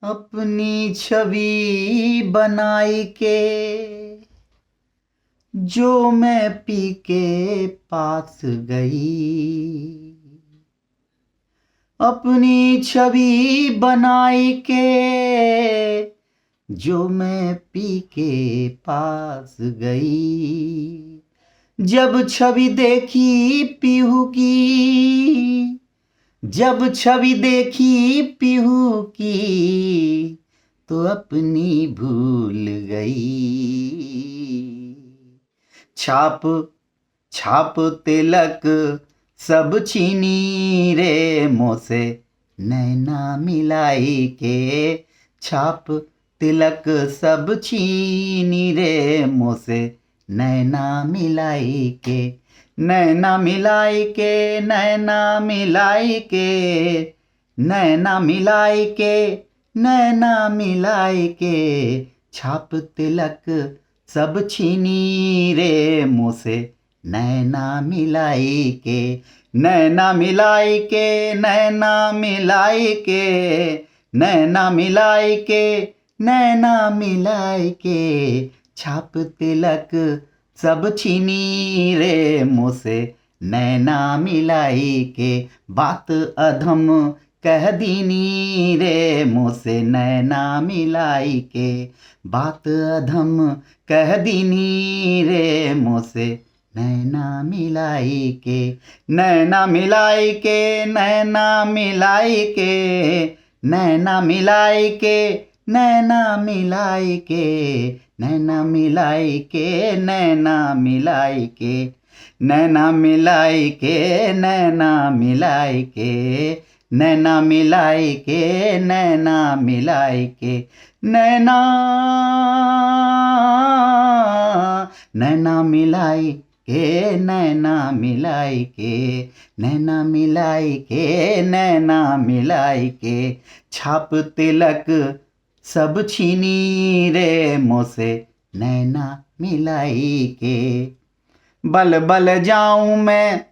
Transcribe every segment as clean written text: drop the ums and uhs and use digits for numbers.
अपनी छवि बनाई के जो मैं पी के पास गई। अपनी छवि बनाई के जो मैं पी के पास गई। जब छवि देखी पीहू की, जब छवि देखी पीहू की तो अपनी भूल गई। छाप छाप तिलक सब छीनी रे मुँह से नैना मिलाई के। छाप तिलक सब छीनी रे मुँह से नैना मिलाई के। नैना मिलाई के, नैना मिलाई के, नैना मिलाई के, नैना मिलाई के। छाप तिलक सब छीनी रे मुँह से नैना मिलाई के। नैना मिलाई के, नैना मिलाई के, नैना मिलाई के, नैना मिलाई के। छाप तिलक सब छीनी रे मुँह से नैना मिलाई के। बात अधम कह दीनी रे मुँह से नैना मिलाई के। बात अधम कह दीनी रे मुँह से नैना मिलाई के। नैना मिलाई के, नैना मिलाई के, नैना मिलाई के, नैना मिलाई के, नैना मिलाई के, नैना मिलाई के, नैना मिलाई के, नैना मिलाई के, नैना मिलाई के, नैना मिलाई के। नैना नैना मिलाई के, नैना मिलाई के, नैना मिलाई के, नैना मिलाई के। छाप तिलक सब छीनी रे मुँह से नैना मिलाई के। बल बल जाऊं मैं,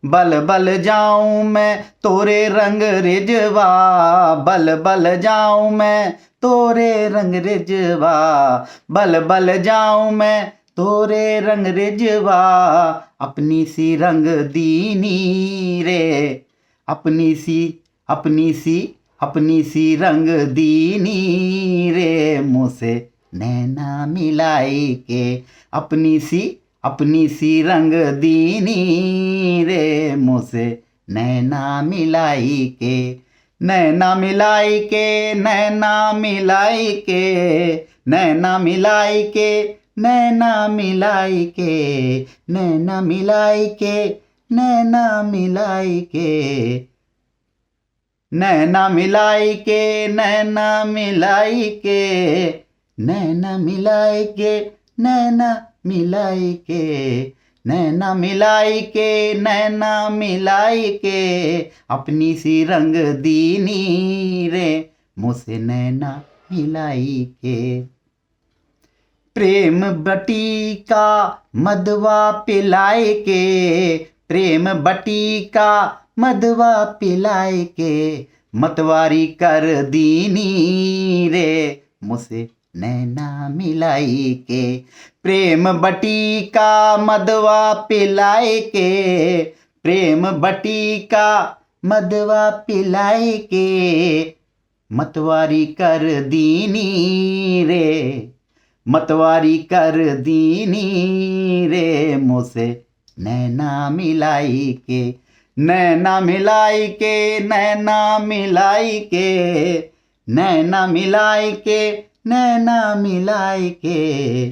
बल बल जाऊं मैं तोरे रंग रिजवा। बल बल जाऊं मैं तोरे रंग रिजवा। बल बल जाऊं मैं तोरे रंग रिजवा। अपनी सी रंग दीनी रे, अपनी सी, अपनी सी, अपनी सी रंग दीनी रे मुँह से नैना मिलाई के। अपनी सी, अपनी सी रंग दीनी रे मुँह से नैना मिलाई के। नैना मिलाई के, नैना मिलाई के, नैना मिलाई के, नैना मिलाई के, नैना मिलाई के, नैना मिलाई के, नैना मिलाई के, नैना मिलाई के, नैना मिलाई के, नैना मिलाई के, नैना मिलाई के, नैना मिलाई के। अपनी सी रंग दीनी रे मुँह से नैना मिलाई के। प्रेम बटीका मधवा पिलाए के, प्रेम बटीका मधवा पिलाए के। मतवारी कर दीनी रे मुँह से नैना मिलाई के। प्रेम बटीका मधवा पिलाए के, प्रेम बटीका मधवा पिलाए के। मतवारी कर दीनी रे, मतवारी कर दीनी रे मुँह से नैना मिलाई के। नैना मिलाई के, नैना मिलाई के, नैना मिलाई के, नैना मिलाई के।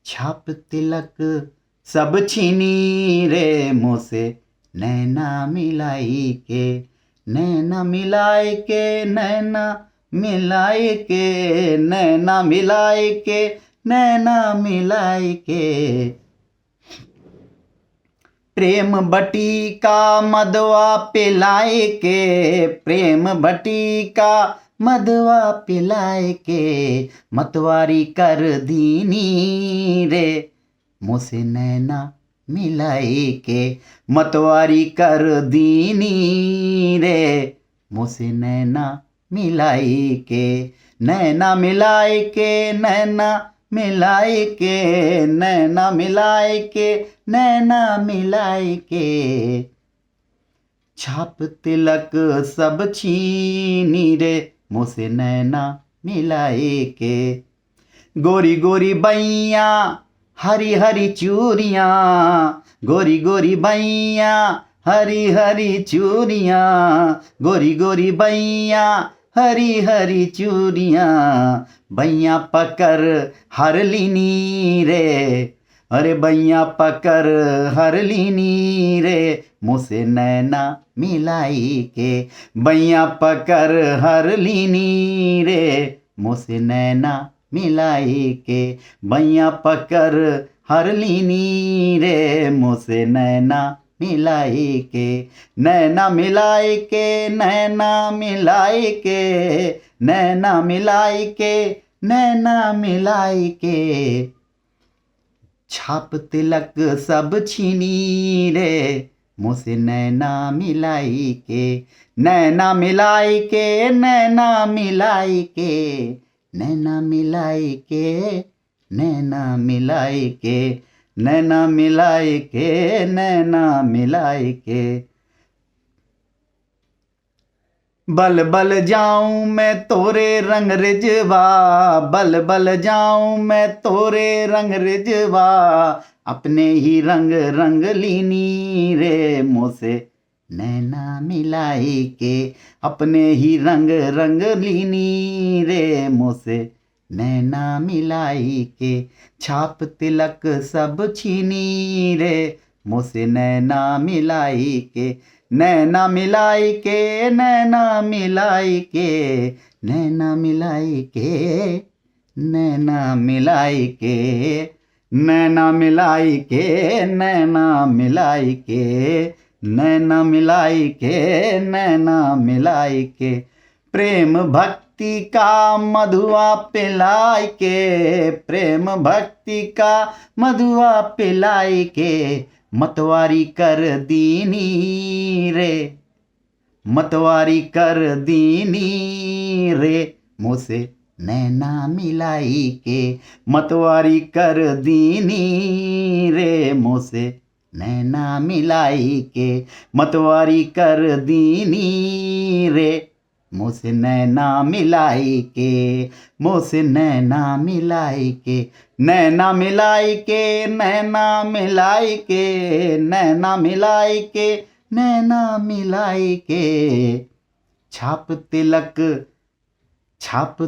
छाप तिलक सब छीनी रे मुँह से नैना मिलाई के। नैना मिलाई के, नैना मिलाई के, नैना मिलाई के, नैना मिलाई के। प्रेम बटीका मधवा पिलाए के, प्रेम बटीका मधवा पिलाए के। मतवारी कर दीनी रे मुँह से नैना मिलाई के। मतवारी कर दीनी रे मुँह से नैना मिलाई के, नैना मिलाई के, नैना मिलाई के, नैना मिलाई के, नैना मिलाई के, छाप तिलक सब छीनी रे मुझसे नैना मिलाई के। गोरी गोरी बैया हरी हरी चूड़ियाँ, गोरी गोरी बैया हरी हरी चूड़ियाँ, गोरी गोरी बैया हरी हरी चूड़ियाँ, बैया पकड़ हर लीनी रे, अरे बैया पकड़ हर लीनी रे मुझसे नैना मिलाई के, बैया पकड़ हर लीनी रे मुझसे नैना मिलाई के, बैया पकड़ हर लीनी रे मुझसे नैना मिलाई के, नैना मिलाई के, नैना मिलाई के, नैना मिलाई के, नैना मिलाई के, छाप तिलक सब छीनी रे मुझसे नैना मिलाई के, नैना मिलाई के, नैना मिलाई के, नैना मिलाई के, नैना मिलाई के, नैना मिलाई के, नैना मिलाई के। बल बल जाऊं मैं तोरे रंग रिजवा, बल बल जाऊं मैं तोरे रंग रिजवा, अपने ही रंग रंग लीनी रे मुझसे नैना मिलाई के, अपने ही रंग रंग लीनी रे मुझसे नैना मिलाई के, छाप तिलक सब छीनी रे मुझसे नैना मिलाई के, नैना मिलाई के, नैना मिलाई के, नैना मिलाई के, नैना मिलाई के, नैना मिलाई के, नैना मिलाई के, नैना मिलाई के, नैना मिलाई के, प्रेम भक्ति का मधुआ पिलाई के, प्रेम भक्ति का मधुआ पिलाई के, मतवारी कर दीनी रे, मतवारी कर दीनी रे मुझसे नैना मिलाई के, मतवारी कर दीनी रे मुझसे नैना मिलाई के, मतवारी कर दीनी रे मुझसे नैना मिलाई के, मुझसे नैना मिलाई के, नैना मिलाई के, नैना मिलाई के, नैना मिलाई के, नैना मिलाई के, छाप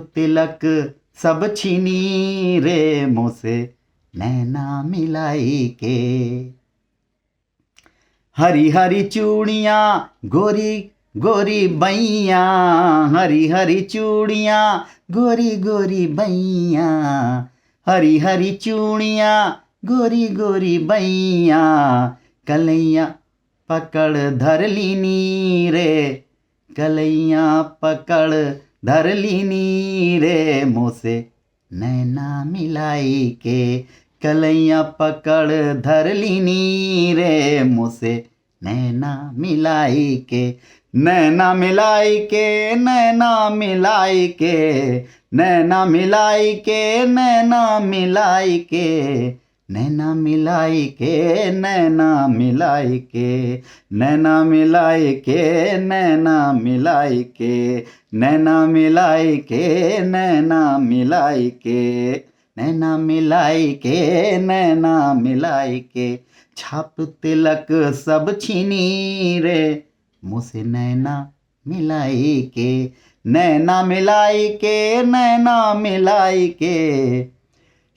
तिलक सब छीनी रे मुझसे नैना मिलाई के, हरी हरी चूड़ियाँ गोरी गोरी बैया, हरी हरी चूड़ियाँ गोरी गोरी बैया, हरी हरी चूड़ियाँ गोरी गोरी बैया, कलैया पकड़ धर लीनी रे, कलैया पकड़ धर लीनी रे मुझसे नैना मिलाई के, कलैया पकड़ धर लीनी रे मुझसे नैना मिलाई के, नैना मिलाई के, नैना मिलाई के, नैना मिलाई के, नैना मिलाई के, नैना मिलाई के, नैना मिलाई के, नैना मिलाई के, नैना मिलाई के, नैना मिलाई के, नैना मिलाई के, नैना मिलाई के, नैना मिलाई के, छाप तिलक सब छीनी रे मुझसे नैना मिलाई के, नैना मिलाई के, नैना मिलाई के,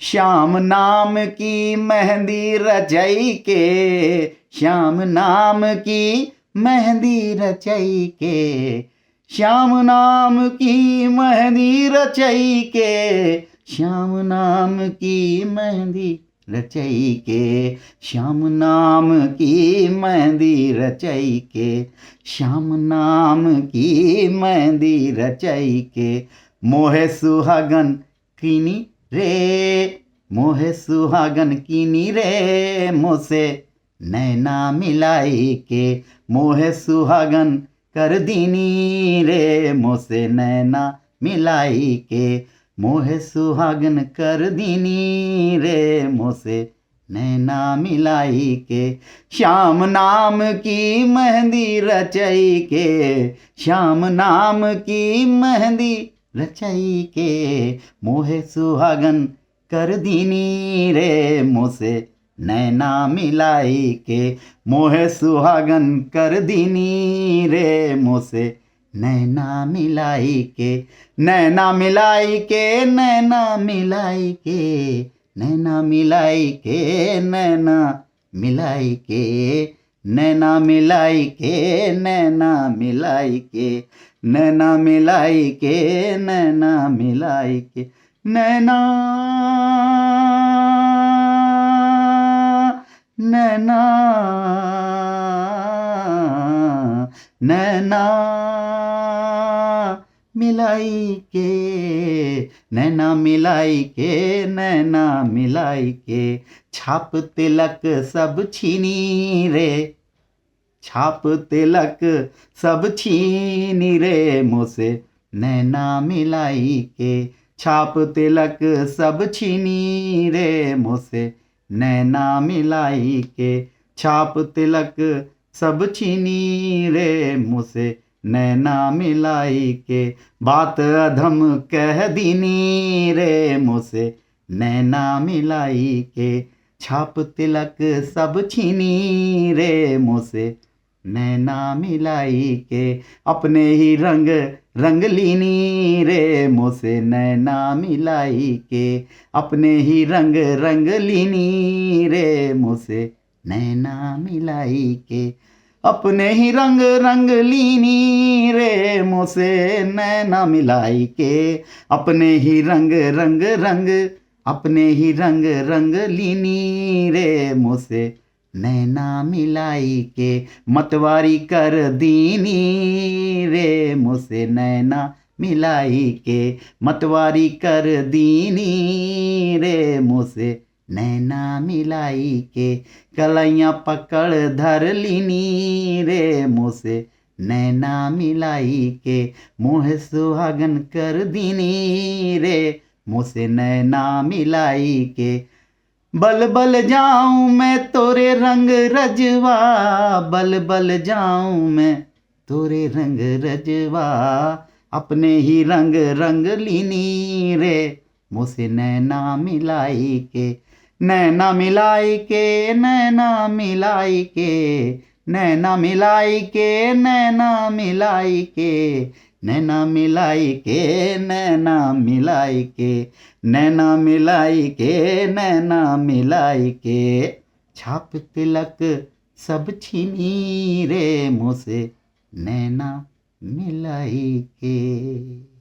श्याम नाम की मेहंदी रचाई के, श्याम नाम की मेहंदी रचाई के, श्याम नाम की मेहंदी रचाई के, श्याम नाम की मेहंदी रचाई के, श्याम नाम की मेहंदी रचाई के, श्याम नाम की मेहंदी रचाई के, मोहे सुहागन कीनी रे, मोहे सुहागन कीनी रे मुझसे नैना मिलाई के, मोहे सुहागन कर दीनी रे मोसे नैना मिलाई के मोहे सुहागन कर दीनी रे मोसे नैना मिलाई के श्याम नाम की मेहंदी रचाई के श्याम नाम की मेहंदी रचाई के मोहे सुहागन कर दीनी रे मोसे नैना मिलाई के मोहे सुहागन कर दीनी रे मोसे नैना मिलाई के नैना मिलाई के नैना मिलाई के नैना मिलाई के नैना मिलाई के नैना मिलाई के नैना मिलाई के नैना मिलाई के नैना मिलाई के नैना नैना नैना मिलाई के नैना मिलाई के नैना मिलाई के छाप तिलक सब छीनी रे छाप तिलक सब छीनी रे मोसे नैना मिलाई के छाप तिलक सब छीनी रे मोसे नैना मिलाई के छाप तिलक सब छीनी रे मुझसे नैना मिलाई के बात अधम कह दीनी रे मुझसे नैना मिलाई के छाप तिलक सब छीनी रे मुझसे नैना मिलाई के अपने ही रंग रंग लीनी रे मुझसे नैना मिलाई के अपने ही रंग रंग लीनी रे मुझसे नैना मिलाई के अपने ही रंग रंग लीनी रे मुझसे नैना मिलाई के अपने ही रंग रंग रंग अपने ही रंग रंग लीनी रे मुझसे नैना मिलाई के मतवारी कर दीनी रे मुझसे नैना मिलाई के मतवारी कर दीनी रे मुझसे नैना मिलाई के कलैया पकड़ धर लीनी रे मुझसे नैना मिलाई के मुँह सुहागन कर दीनी रे मुझसे नैना मिलाई के बल बल जाऊं मैं तोरे रंग रजवा बल बल जाऊं मैं तोरे रंग रजवा अपने ही रंग रंग लीनी रे मुझसे नैना मिलाई के नैना मिलाई के नैना मिलाई के नैना मिलाई के नैना मिलाई के नैना मिलाई के नैना मिलाई के नैना मिलाई के नैना मिलाई के छाप तिलक सब छीनी रे मुझसे नैना मिलाई के।